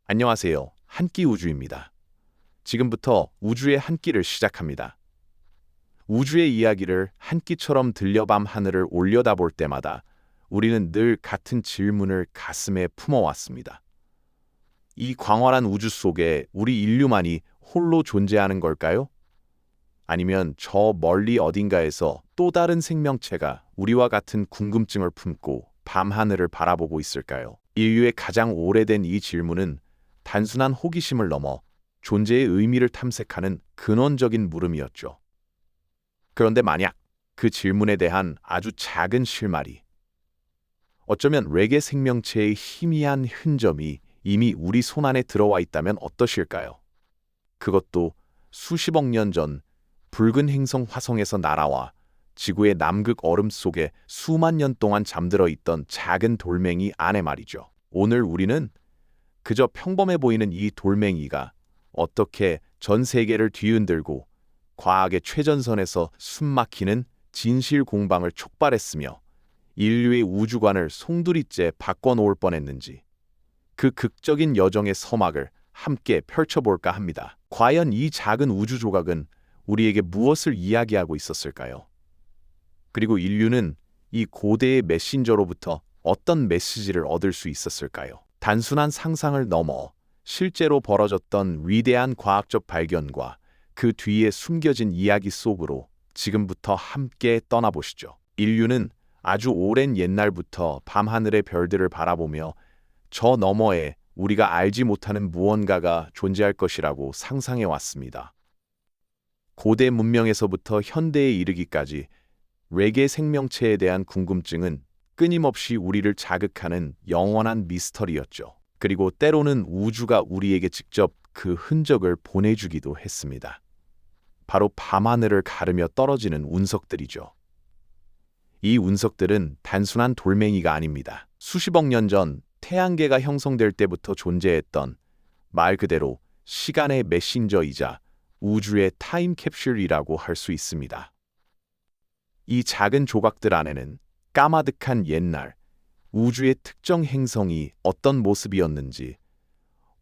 안녕하세요. 한 끼 우주입니다. 지금부터 우주의 한 끼를 시작합니다. 우주의 이야기를 한 끼처럼 들려밤 하늘을 올려다볼 때마다 우리는 늘 같은 질문을 가슴에 품어왔습니다. 이 광활한 우주 속에 우리 인류만이 홀로 존재하는 걸까요? 아니면 저 멀리 어딘가에서 또 다른 생명체가 우리와 같은 궁금증을 품고 밤하늘을 바라보고 있을까요? 인류의 가장 오래된 이 질문은 단순한 호기심을 넘어 존재의 의미를 탐색하는 근원적인 물음이었죠. 그런데 만약 그 질문에 대한 아주 작은 실마리, 어쩌면 외계 생명체의 희미한 흔적이 이미 우리 손안에 들어와 있다면 어떠실까요? 그것도 수십억 년 전 붉은 행성 화성에서 날아와 지구의 남극 얼음 속에 수만 년 동안 잠들어 있던 작은 돌멩이 안에 말이죠. 오늘 우리는 그저 평범해 보이는 이 돌멩이가 어떻게 전 세계를 뒤흔들고 과학의 최전선에서 숨막히는 진실 공방을 촉발했으며 인류의 우주관을 송두리째 바꿔놓을 뻔했는지 그 극적인 여정의 서막을 함께 펼쳐볼까 합니다. 과연 이 작은 우주 조각은 우리에게 무엇을 이야기하고 있었을까요? 그리고 인류는 이 고대의 메신저로부터 어떤 메시지를 얻을 수 있었을까요? 단순한 상상을 넘어 실제로 벌어졌던 위대한 과학적 발견과 그 뒤에 숨겨진 이야기 속으로 지금부터 함께 떠나보시죠. 인류는 아주 오랜 옛날부터 밤하늘의 별들을 바라보며 저 너머에 우리가 알지 못하는 무언가가 존재할 것이라고 상상해 왔습니다. 고대 문명에서부터 현대에 이르기까지 외계 생명체에 대한 궁금증은 끊임없이 우리를 자극하는 영원한 미스터리였죠. 그리고 때로는 우주가 우리에게 직접 그 흔적을 보내주기도 했습니다. 바로 밤하늘을 가르며 떨어지는 운석들이죠. 이 운석들은 단순한 돌멩이가 아닙니다. 수십억 년 전 태양계가 형성될 때부터 존재했던 말 그대로 시간의 메신저이자 우주의 타임캡슐이라고 할 수 있습니다. 이 작은 조각들 안에는 까마득한 옛날 우주의 특정 행성이 어떤 모습이었는지,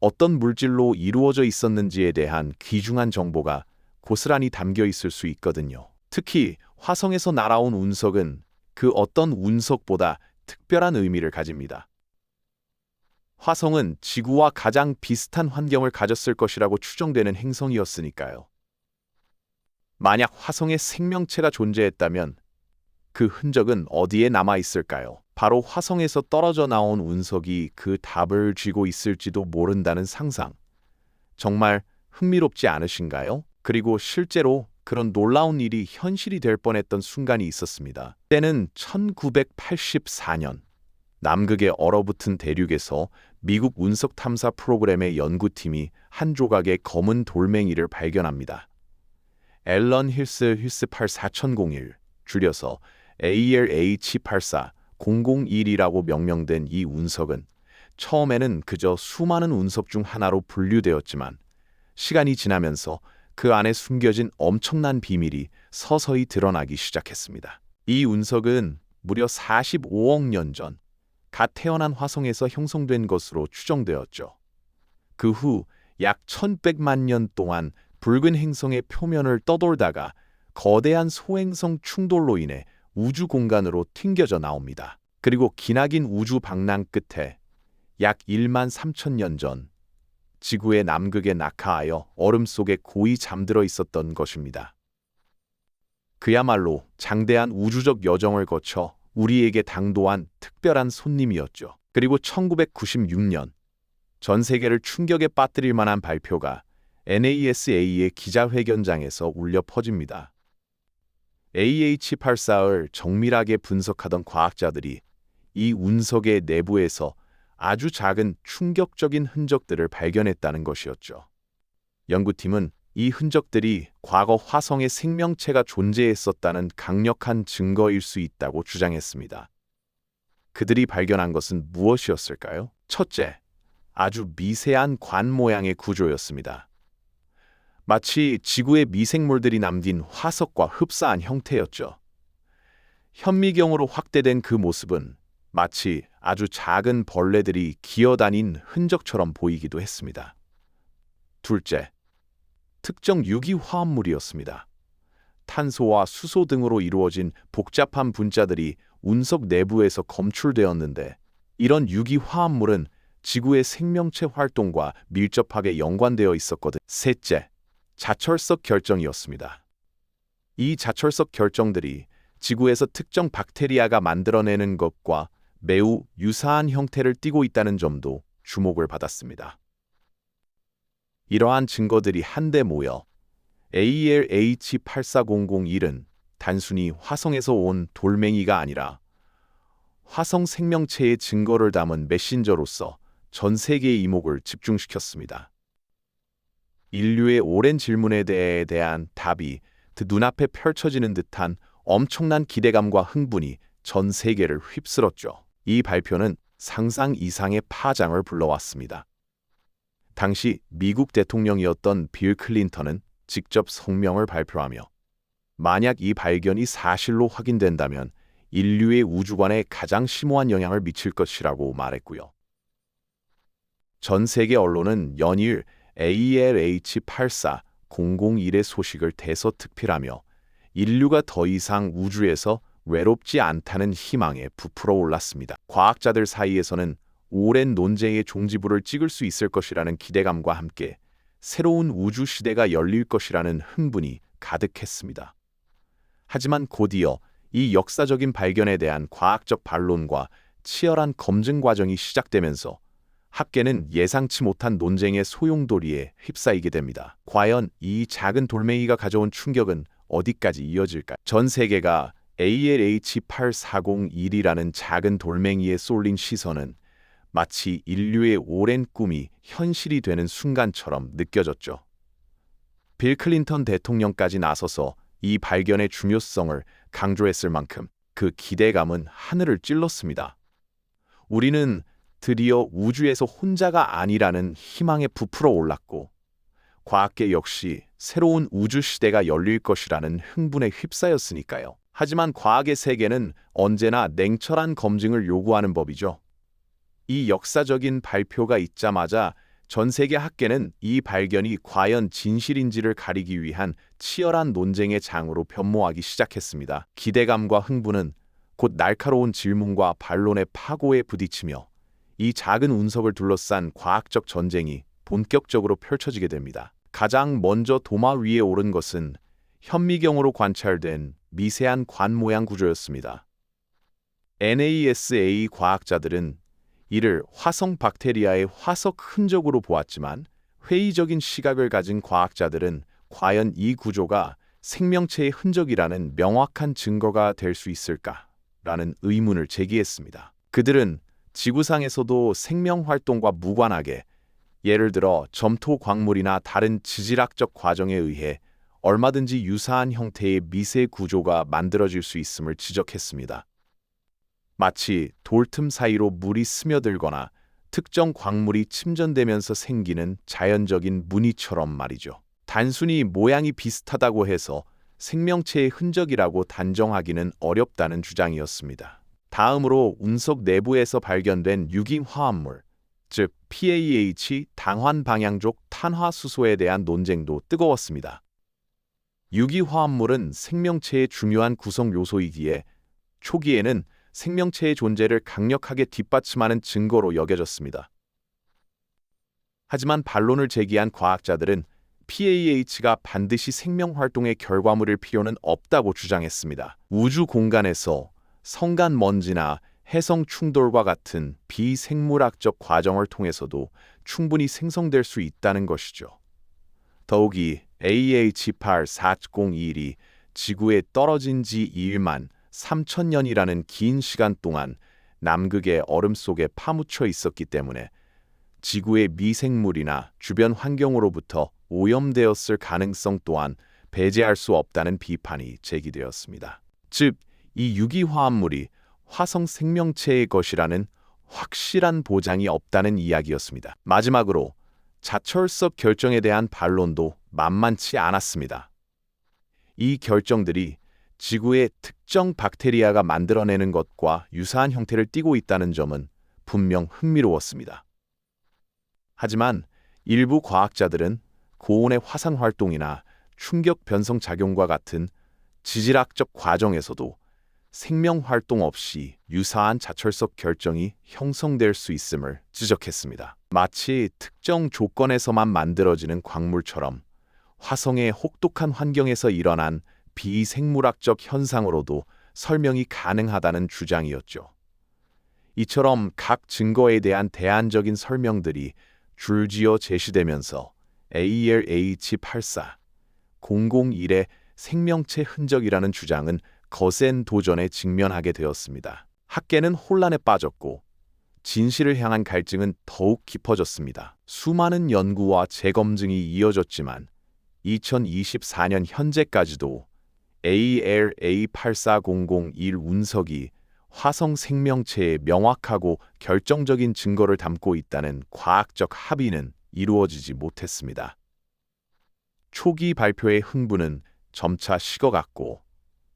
어떤 물질로 이루어져 있었는지에 대한 귀중한 정보가 고스란히 담겨 있을 수 있거든요. 특히 화성에서 날아온 운석은 그 어떤 운석보다 특별한 의미를 가집니다. 화성은 지구와 가장 비슷한 환경을 가졌을 것이라고 추정되는 행성이었으니까요. 만약 화성에 생명체가 존재했다면 그 흔적은 어디에 남아 있을까요? 바로 화성에서 떨어져 나온 운석이 그 답을 쥐고 있을지도 모른다는 상상. 정말 흥미롭지 않으신가요? 그리고 실제로 그런 놀라운 일이 현실이 될 뻔했던 순간이 있었습니다. 때는 1984년. 남극에 얼어붙은 대륙에서 미국 운석 탐사 프로그램의 연구팀이 한 조각의 검은 돌멩이를 발견합니다. 앨런 힐스 84001, 줄여서 ALH84001이라고 명명된 이 운석은 처음에는 그저 수많은 운석 중 하나로 분류되었지만 시간이 지나면서 그 안에 숨겨진 엄청난 비밀이 서서히 드러나기 시작했습니다. 이 운석은 무려 45억 년 전 갓 태어난 화성에서 형성된 것으로 추정되었죠. 그 후 약 1100만 년 동안 붉은 행성의 표면을 떠돌다가 거대한 소행성 충돌로 인해 우주 공간으로 튕겨져 나옵니다. 그리고 기나긴 우주 방랑 끝에 약 1만 3천 년 전 지구의 남극에 낙하하여 얼음 속에 고이 잠들어 있었던 것입니다. 그야말로 장대한 우주적 여정을 거쳐 우리에게 당도한 특별한 손님이었죠. 그리고 1996년 전 세계를 충격에 빠뜨릴 만한 발표가 NASA의 기자회견장에서 울려 퍼집니다. AH840을 정밀하게 분석하던 과학자들이 이 운석의 내부에서 아주 작은 충격적인 흔적들을 발견했다는 것이었죠. 연구팀은 이 흔적들이 과거 화성에 생명체가 존재했었다는 강력한 증거일 수 있다고 주장했습니다. 그들이 발견한 것은 무엇이었을까요? 첫째, 아주 미세한 관 모양의 구조였습니다. 마치 지구의 미생물들이 남긴 화석과 흡사한 형태였죠. 현미경으로 확대된 그 모습은 마치 아주 작은 벌레들이 기어다닌 흔적처럼 보이기도 했습니다. 둘째, 특정 유기화합물이었습니다. 탄소와 수소 등으로 이루어진 복잡한 분자들이 운석 내부에서 검출되었는데 이런 유기화합물은 지구의 생명체 활동과 밀접하게 연관되어 있었거든. 셋째, 자철석 결정이었습니다. 이 자철석 결정들이 지구에서 특정 박테리아가 만들어내는 것과 매우 유사한 형태를 띠고 있다는 점도 주목을 받았습니다. 이러한 증거들이 한데 모여 ALH84001은 단순히 화성에서 온 돌멩이가 아니라 화성 생명체의 증거를 담은 메신저로서 전 세계의 이목을 집중시켰습니다. 인류의 오랜 질문에 대한 답이 그 눈앞에 펼쳐지는 듯한 엄청난 기대감과 흥분이 전 세계를 휩쓸었죠. 이 발표는 상상 이상의 파장을 불러왔습니다. 당시 미국 대통령이었던 빌 클린턴은 직접 성명을 발표하며 만약 이 발견이 사실로 확인된다면 인류의 우주관에 가장 심오한 영향을 미칠 것이라고 말했고요. 전 세계 언론은 연일 ALH84001의 소식을 대서특필하며 인류가 더 이상 우주에서 외롭지 않다는 희망에 부풀어 올랐습니다. 과학자들 사이에서는 오랜 논쟁의 종지부를 찍을 수 있을 것이라는 기대감과 함께 새로운 우주 시대가 열릴 것이라는 흥분이 가득했습니다. 하지만 곧이어 이 역사적인 발견에 대한 과학적 반론과 치열한 검증 과정이 시작되면서 학계는 예상치 못한 논쟁의 소용돌이에 휩싸이게 됩니다. 과연 이 작은 돌멩이가 가져온 충격은 어디까지 이어질까? 전 세계가 ALH840일이라는 작은 돌멩이에 쏠린 시선은 마치 인류의 오랜 꿈이 현실이 되는 순간처럼 느껴졌죠. 빌 클린턴 대통령까지 나서서 이 발견의 중요성을 강조했을 만큼 그 기대감은 하늘을 찔렀습니다. 우리는 드디어 우주에서 혼자가 아니라는 희망에 부풀어 올랐고 과학계 역시 새로운 우주 시대가 열릴 것이라는 흥분에 휩싸였으니까요. 하지만 과학의 세계는 언제나 냉철한 검증을 요구하는 법이죠. 이 역사적인 발표가 있자마자 전 세계 학계는 이 발견이 과연 진실인지를 가리기 위한 치열한 논쟁의 장으로 변모하기 시작했습니다. 기대감과 흥분은 곧 날카로운 질문과 반론의 파고에 부딪히며 이 작은 운석을 둘러싼 과학적 전쟁이 본격적으로 펼쳐지게 됩니다. 가장 먼저 도마 위에 오른 것은 현미경으로 관찰된 미세한 관 모양 구조였습니다. NASA 과학자들은 이를 화성 박테리아의 화석 흔적으로 보았지만 회의적인 시각을 가진 과학자들은 과연 이 구조가 생명체의 흔적이라는 명확한 증거가 될 수 있을까라는 의문을 제기했습니다. 그들은 지구상에서도 생명 활동과 무관하게 예를 들어 점토 광물이나 다른 지질학적 과정에 의해 얼마든지 유사한 형태의 미세 구조가 만들어질 수 있음을 지적했습니다. 마치 돌틈 사이로 물이 스며들거나 특정 광물이 침전되면서 생기는 자연적인 무늬처럼 말이죠. 단순히 모양이 비슷하다고 해서 생명체의 흔적이라고 단정하기는 어렵다는 주장이었습니다. 다음으로 운석 내부에서 발견된 유기화합물, 즉 PAH 당환 방향족 탄화수소에 대한 논쟁도 뜨거웠습니다. 유기화합물은 생명체의 중요한 구성 요소이기에 초기에는 생명체의 존재를 강력하게 뒷받침하는 증거로 여겨졌습니다. 하지만 반론을 제기한 과학자들은 PAH가 반드시 생명 활동의 결과물일 필요는 없다고 주장했습니다. 우주 공간에서 성간 먼지나 해성 충돌과 같은 비생물학적 과정을 통해서도 충분히 생성될 수 있다는 것이죠. 더욱이 AH84021이 지구에 떨어진 지 2만 3천년이라는 긴 시간 동안 남극의 얼음 속에 파묻혀 있었기 때문에 지구의 미생물이나 주변 환경으로부터 오염되었을 가능성 또한 배제할 수 없다는 비판이 제기되었습니다. 즉, 이 유기화합물이 화성 생명체의 것이라는 확실한 보장이 없다는 이야기였습니다. 마지막으로 자철석 결정에 대한 반론도 만만치 않았습니다. 이 결정들이 지구의 특정 박테리아가 만들어내는 것과 유사한 형태를 띠고 있다는 점은 분명 흥미로웠습니다. 하지만 일부 과학자들은 고온의 화산 활동이나 충격 변성 작용과 같은 지질학적 과정에서도 생명 활동 없이 유사한 자철석 결정이 형성될 수 있음을 지적했습니다. 마치 특정 조건에서만 만들어지는 광물처럼 화성의 혹독한 환경에서 일어난 비생물학적 현상으로도 설명이 가능하다는 주장이었죠. 이처럼 각 증거에 대한 대안적인 설명들이 줄지어 제시되면서 ALH84 001의 생명체 흔적이라는 주장은 거센 도전에 직면하게 되었습니다. 학계는 혼란에 빠졌고 진실을 향한 갈증은 더욱 깊어졌습니다. 수많은 연구와 재검증이 이어졌지만 2024년 현재까지도 ALA84001 운석이 화성 생명체의 명확하고 결정적인 증거를 담고 있다는 과학적 합의는 이루어지지 못했습니다. 초기 발표의 흥부는 점차 식어갔고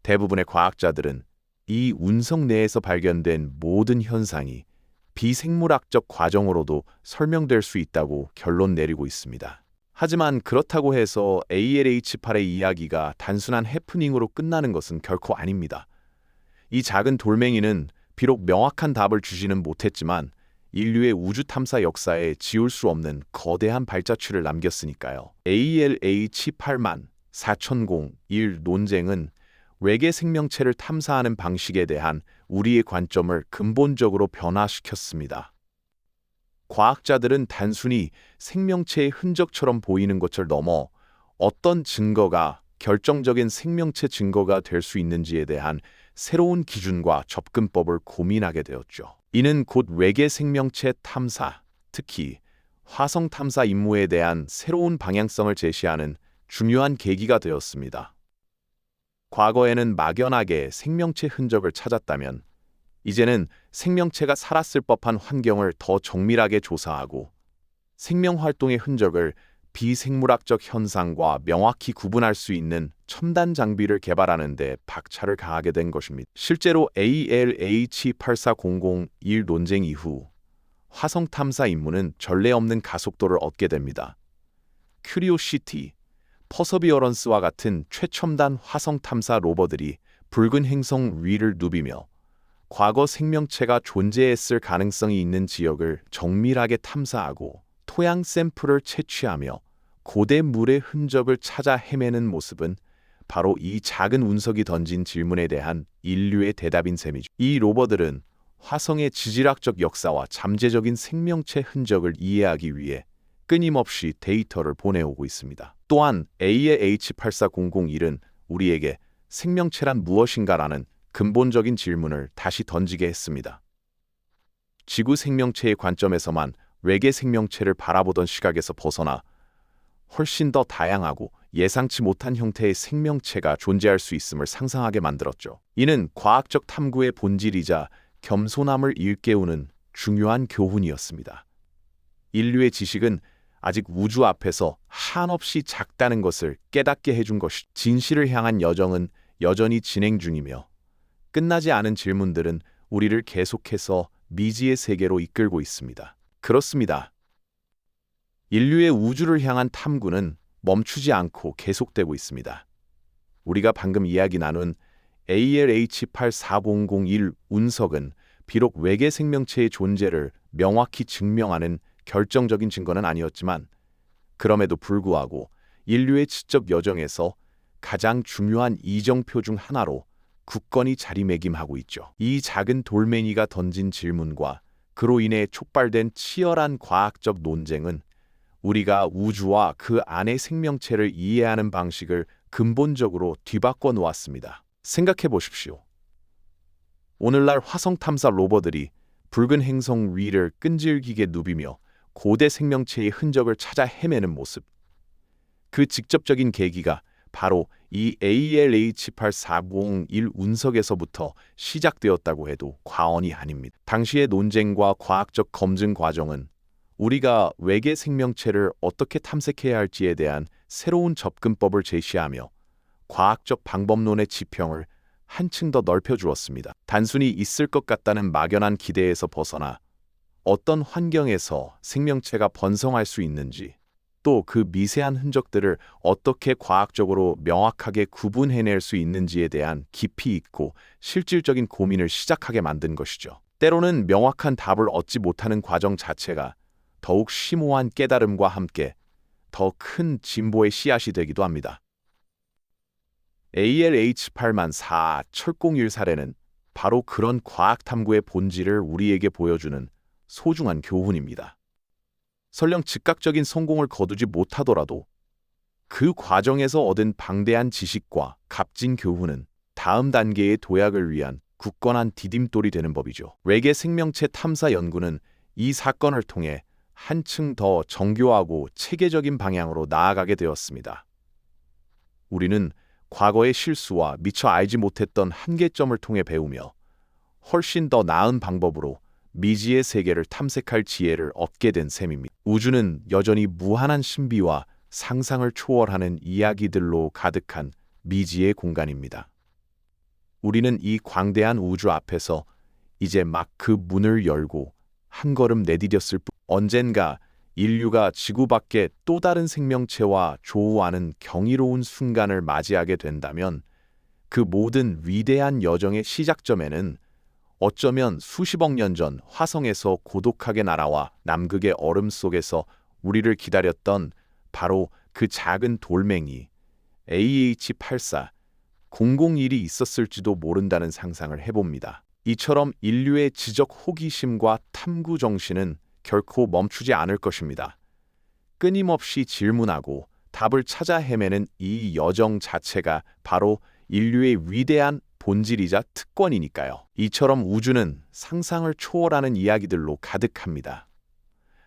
대부분의 과학자들은 이 운석 내에서 발견된 모든 현상이 비생물학적 과정으로도 설명될 수 있다고 결론 내리고 있습니다. 하지만 그렇다고 해서 ALH8의 이야기가 단순한 해프닝으로 끝나는 것은 결코 아닙니다. 이 작은 돌멩이는 비록 명확한 답을 주지는 못했지만 인류의 우주 탐사 역사에 지울 수 없는 거대한 발자취를 남겼으니까요. ALH8만 4001 논쟁은 외계 생명체를 탐사하는 방식에 대한 우리의 관점을 근본적으로 변화시켰습니다. 과학자들은 단순히 생명체의 흔적처럼 보이는 것을 넘어 어떤 증거가 결정적인 생명체 증거가 될 수 있는지에 대한 새로운 기준과 접근법을 고민하게 되었죠. 이는 곧 외계 생명체 탐사, 특히 화성 탐사 임무에 대한 새로운 방향성을 제시하는 중요한 계기가 되었습니다. 과거에는 막연하게 생명체 흔적을 찾았다면 이제는 생명체가 살았을 법한 환경을 더 정밀하게 조사하고 생명 활동의 흔적을 비생물학적 현상과 명확히 구분할 수 있는 첨단 장비를 개발하는 데 박차를 가하게 된 것입니다. 실제로 ALH84001 논쟁 이후 화성 탐사 임무는 전례 없는 가속도를 얻게 됩니다. 큐리오시티, 퍼서비어런스와 같은 최첨단 화성 탐사 로버들이 붉은 행성 위를 누비며 과거 생명체가 존재했을 가능성이 있는 지역을 정밀하게 탐사하고 토양 샘플을 채취하며 고대 물의 흔적을 찾아 헤매는 모습은 바로 이 작은 운석이 던진 질문에 대한 인류의 대답인 셈이죠. 이 로버들은 화성의 지질학적 역사와 잠재적인 생명체 흔적을 이해하기 위해 끊임없이 데이터를 보내오고 있습니다. 또한 ALH84001은 우리에게 생명체란 무엇인가라는 근본적인 질문을 다시 던지게 했습니다. 지구 생명체의 관점에서만 외계 생명체를 바라보던 시각에서 벗어나 훨씬 더 다양하고 예상치 못한 형태의 생명체가 존재할 수 있음을 상상하게 만들었죠. 이는 과학적 탐구의 본질이자 겸손함을 일깨우는 중요한 교훈이었습니다. 인류의 지식은 아직 우주 앞에서 한없이 작다는 것을 깨닫게 해준 것이 진실을 향한 여정은 여전히 진행 중이며 끝나지 않은 질문들은 우리를 계속해서 미지의 세계로 이끌고 있습니다. 그렇습니다. 인류의 우주를 향한 탐구는 멈추지 않고 계속되고 있습니다. 우리가 방금 이야기 나눈 ALH84001 운석은 비록 외계 생명체의 존재를 명확히 증명하는 결정적인 증거는 아니었지만 그럼에도 불구하고 인류의 지적 여정에서 가장 중요한 이정표 중 하나로 굳건히 자리매김하고 있죠. 이 작은 돌멩이가 던진 질문과 그로 인해 촉발된 치열한 과학적 논쟁은 우리가 우주와 그 안의 생명체를 이해하는 방식을 근본적으로 뒤바꿔 놓았습니다. 생각해 보십시오. 오늘날 화성 탐사 로버들이 붉은 행성 위를 끈질기게 누비며 고대 생명체의 흔적을 찾아 헤매는 모습. 그 직접적인 계기가 바로 이 ALH84001 운석에서부터 시작되었다고 해도 과언이 아닙니다. 당시의 논쟁과 과학적 검증 과정은 우리가 외계 생명체를 어떻게 탐색해야 할지에 대한 새로운 접근법을 제시하며 과학적 방법론의 지평을 한층 더 넓혀주었습니다. 단순히 있을 것 같다는 막연한 기대에서 벗어나 어떤 환경에서 생명체가 번성할 수 있는지, 또 그 미세한 흔적들을 어떻게 과학적으로 명확하게 구분해낼 수 있는지에 대한 깊이 있고 실질적인 고민을 시작하게 만든 것이죠. 때로는 명확한 답을 얻지 못하는 과정 자체가 더욱 심오한 깨달음과 함께 더 큰 진보의 씨앗이 되기도 합니다. ALH804 철공일 사례는 바로 그런 과학 탐구의 본질을 우리에게 보여주는 소중한 교훈입니다. 설령 즉각적인 성공을 거두지 못하더라도 그 과정에서 얻은 방대한 지식과 값진 교훈은 다음 단계의 도약을 위한 굳건한 디딤돌이 되는 법이죠. 외계 생명체 탐사 연구는 이 사건을 통해 한층 더 정교하고 체계적인 방향으로 나아가게 되었습니다. 우리는 과거의 실수와 미처 알지 못했던 한계점을 통해 배우며 훨씬 더 나은 방법으로 미지의 세계를 탐색할 지혜를 얻게 된 셈입니다. 우주는 여전히 무한한 신비와 상상을 초월하는 이야기들로 가득한 미지의 공간입니다. 우리는 이 광대한 우주 앞에서 이제 막 그 문을 열고 한 걸음 내디뎠을 뿐, 언젠가 인류가 지구 밖의 또 다른 생명체와 조우하는 경이로운 순간을 맞이하게 된다면 그 모든 위대한 여정의 시작점에는 어쩌면 수십억 년 전 화성에서 고독하게 날아와 남극의 얼음 속에서 우리를 기다렸던 바로 그 작은 돌멩이 AH84 001이 있었을지도 모른다는 상상을 해봅니다. 이처럼 인류의 지적 호기심과 탐구 정신은 결코 멈추지 않을 것입니다. 끊임없이 질문하고 답을 찾아 헤매는 이 여정 자체가 바로 인류의 위대한 본질이자 특권이니까요. 이처럼 우주는 상상을 초월하는 이야기들로 가득합니다.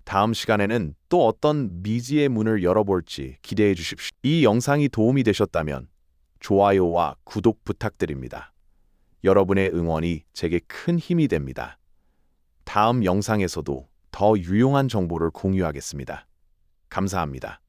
다음 시간에는 또 어떤 미지의 문을 열어볼지 기대해 주십시오. 이 영상이 도움이 되셨다면 좋아요와 구독 부탁드립니다. 여러분의 응원이 제게 큰 힘이 됩니다. 다음 영상에서도 더 유용한 정보를 공유하겠습니다. 감사합니다.